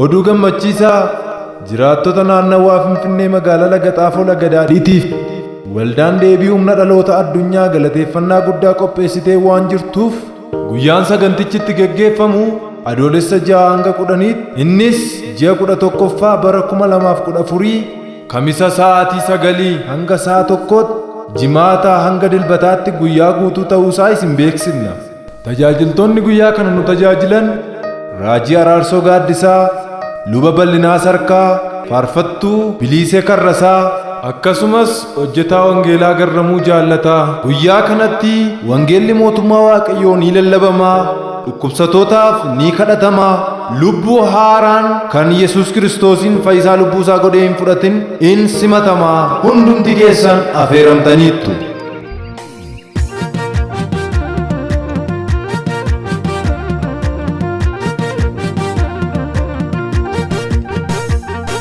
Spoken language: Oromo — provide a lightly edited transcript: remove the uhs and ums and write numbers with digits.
oduu gammachiisaa jiraattota naannawaa Finfinnee magaalaa Lagaxaafoo Lagadaadhiitiif waldaan deebii humna dhaloota addunyaa galateeffannaa guddaa qopheessitee waan jirtuuf guyyaan sagantichitti geggeeffamu adoolessa 6 hanga 10 innis ji'a 11ffaa bara 2014 kamisa sa'aatii 9 hanga sa'a 1tti jimaata hanga dilbataatti guyyaa guutuu ta'uusaa isin beeksifna. Tajaajiltoonni guyyaa kana nu tajaajilan Raajii Araarsoo Gaaddisaa, Luba Bal'inaa Sarkaa, Faarfattuu Biliisee Karrasaa, akkasumas hojjetaa wangeelaa Garramuu Jaallataa. Guyyaa kanatti wangeelli mootummaa Waaqayyoo ni lallabamaa, dhukkubsatootaaf ni kadhatamaa, lubbuu haaraan kan Yesuus Kiristoosiin fayyisaa lubbuusaa godhee hin fudhatin in simatamaa. Hundumti keessan affeeramtaniittu.